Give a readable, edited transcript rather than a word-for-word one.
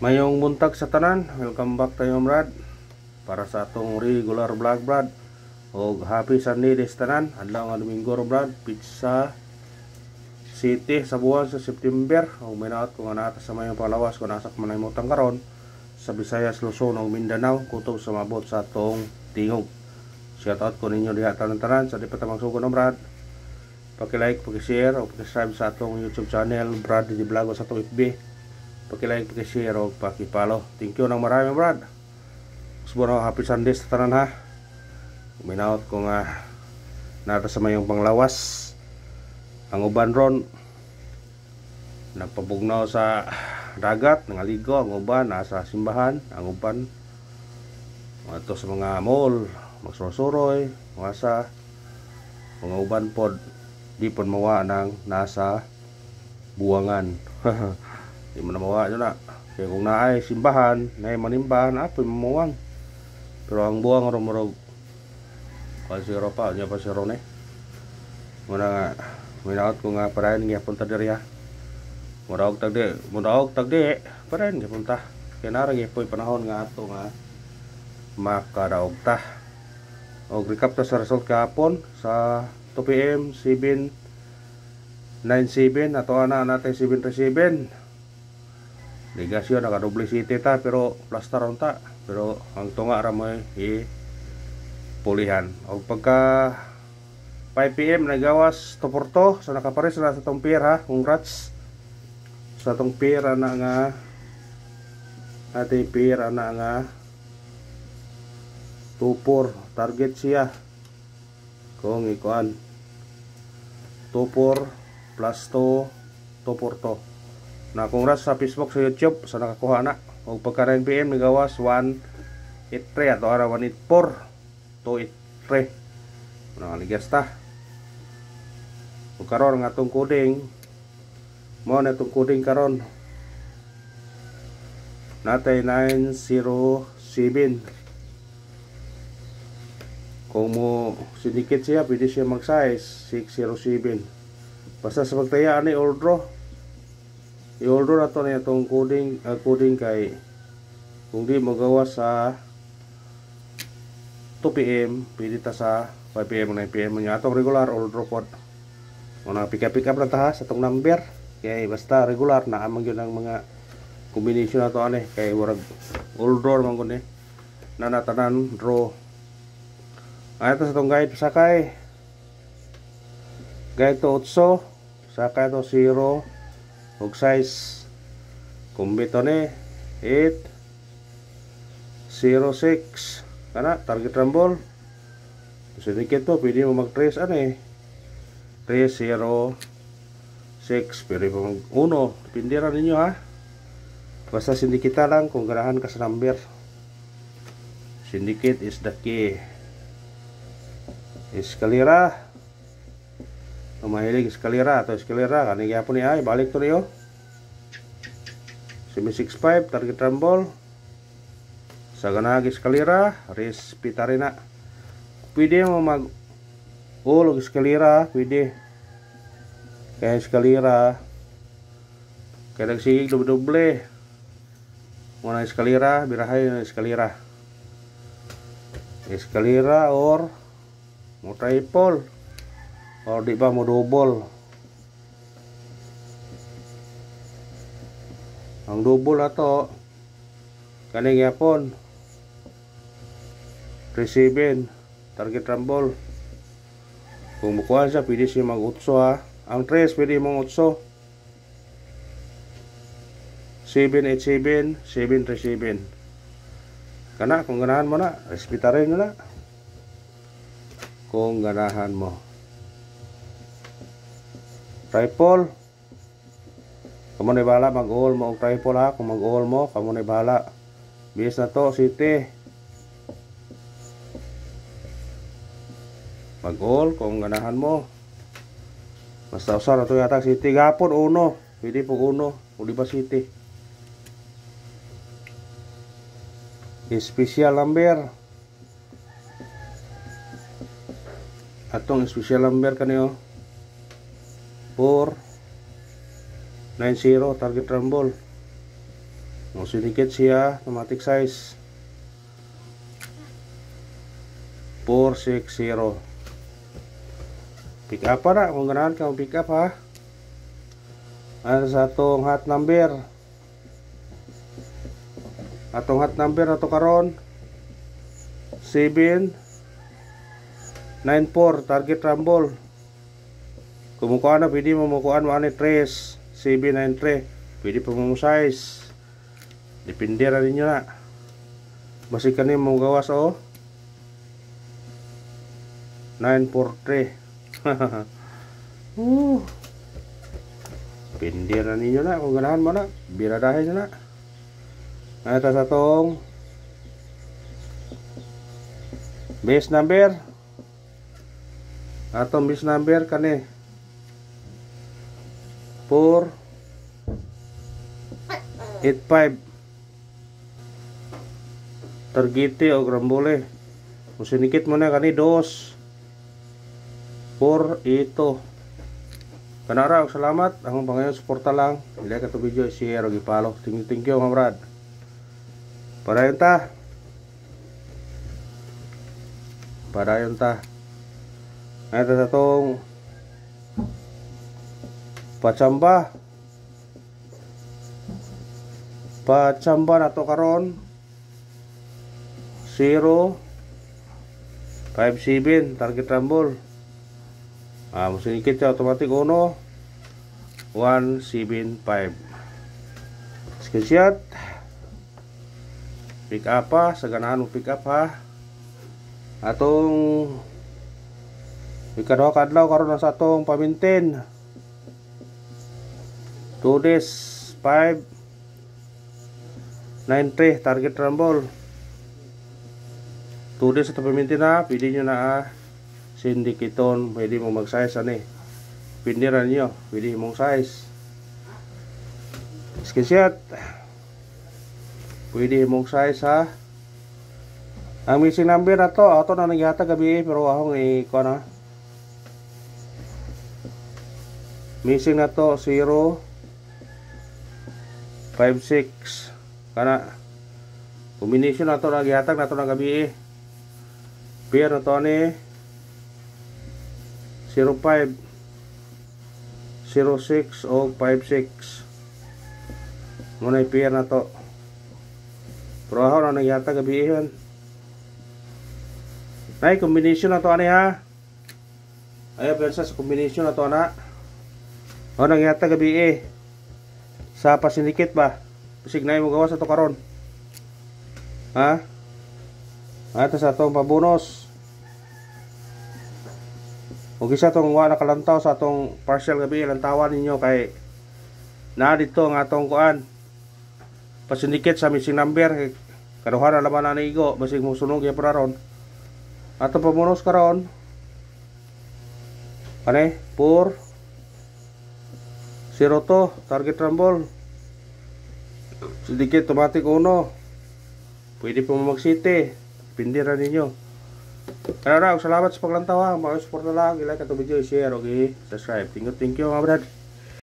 Mayong buntag sa tanan, welcome back tayo Brad para sa atong regular vlog Brad. Og happy Sunday des tanan, adlaw nga Domingo Brad, Pizza City sa buwan sa September. Og may naot ko nga nata sa mayong palawas kung nasa manaymutan karon sa Visayas, Luzon ug Mindanao kutob sa mabot sa atong tingog. Shout out ko ninyo diha tanan-tanan sa di pa ta magsugod no Brad. Paki-like, paki-share ug paki-subscribe sa atong YouTube channel Brad di Vlog sa atong FB. Paki-like, paki-share o paki-follow. Thank you ng marami Brad. Subano happy Sunday sa tanan ha. Minaot ko nga nata sa mayong panglawas. Ang uban ron nagpabugnaw sa dagat, nangaligo. Ang uban nasa simbahan. Ang uban ato sa mga mall, magsuroy, mga sa mga uban pod di pod mawa ng nasa buwangan. Di mo na mawa yun na. Kaya kung naay simbahan, naay manimbahan, apoy mamuwang. Pero ang buwang rumurog kalsiro pa, niya pa si Ron eh. Muna nga, minaot ko nga parayan nga punta diri ha. Muraog tagdi, parayan nga punta. Kaya narang ipoy panahon nga ato nga makaraog ta. O recap ta sa result kahapon sa 2 PM 797 ato ana natin 737. Negasyon naka-double city ta pero plaster on ta, pero ang tunga ra mo pulihan. Og pagka 5 PM nagawas to Porto sa nakapares na sa tong pier ha. Congrats sa tong pier ana nga ate pier ana nga 24 target siya kung ikuan 24 plus 2 to Porto. Na congrats sa Facebook sa YouTube sa nakakuha na. Og pagka 9 PM nagawas 183 ato ara 184 283. Nangaligas ta. Ug karon nga atong coding mo na itong coding karon. Natay 907. Kung mo syndicate siya, pwede siya mag-size 607. Basta sa pagtaya ani all draw. I-order na ito na itong coding kay kung di magawa sa 2 PM pwede ta sa 5 PM 9 PM nya atong regular order pod. Muna pick up lang ta sa itong number kay basta regular na amang yun ang mga combination na ito ani kay warag order man kun na natanan draw. Ay ito sa itong guide sakay guide to 8 sakay to 0 og size kumbito ni 806 kana target rumble syndicate to pwede mo mag trace ani 306 pwede mo mag 1 depende ra ninyo ha basta syndicate lang kung ganahan ka sa number. Syndicate is the key. Eskalera mahilig eskalera to eskalera kani gyapon ni ay balik to niyo 765 target rumble sa ganag eskalera res pitarina pwede mo mag ulog eskalera pwede kaya eskalera kaya nagsigig doble muna eskalera birahay na eskalera or mo triple o di ba mo double. Ang double ato kani gyapon 37 target rumble. Kung mukuha siya pwede siya mag 8 ha. Ang 3 pwede mong 8 787 737 kana kung ganahan mo na respetarin mo na kung ganahan mo. Triple kamo na bahala mag-all mo og triple ha. Kung mag-all mo kamo na bahala bis na to city mag-all kung ganahan mo basta usar na to yata city gapon uno pwede po uno o di ba city special number atong special number kaniyo 490 target rumble Sinikit siya, automatic size 460. Pick up pa na, kung ganahan ka pick up ha. Ano sa atong hot number? Atong hot number na to karon 794 target rumble. Kumukuha na, pwede mo mukuhaan mo ani 3793. Pwede pa mo size. Depende ra ninyo na. Basi kani mo gawas o 943. Pindi ra ninyo na kung ganahan mo na. Biradahin nyo na. Ito sa tong base number. Atong base number kani 485 targete o grambole. Kung sinikit mo na kani 2 4 ito. Kanara og salamat. Ang pangayon suporta lang. Like ato video, share og i-follow. Thank you mga brad. Padayon ta. Padayon ta. Ito sa tong Pachamba na to karon 057 target rumble. Musinikit siya automatic 175. Screenshot. Pick up pa, sa ganahan mo pick up ha. Atong ikaduha kadlaw karon sa atong pamintin. 2 days 593 target rumble. 2 days ito pamintin na, pwede nyo na syndicaton, pwede mo mag size ani. Pindiran nyo, pwede mong size. Screenshot. Pwede mong size ha. Ang missing number na to, ato na nagyata gabi pero akong ikuha na. Missing na to 056. Kana combination na to nagyatag na to na gabi. Pair na to ni 05 06 o 56. Muna pair na to. Pero ako na nagyata gabi yun. Nay, combination na to ani ha. Ayaw pensa sa combination na to na. O nagyata gabi sa pasinikit ba. Pasig na mo gawa sa to karon. Ha? Ito sa itong pabonus. Huwag isa itong wala nakalantaw sa itong partial gabi. Lantawan ninyo kay na dito ang atong kuan. Pasindikit sa missing number. Kaduha na laban na nigo. Basig mo sunog yung pararon. Atong pabonus karon. Ano 402 target rumble. Sindikit automatic 1. Pwede po mag-city. Pindiran ninyo. Kaya salamat sa paglantaw ha. Mga support na lang. I-like at video, i-share, okay? Subscribe. Thank you mga brad.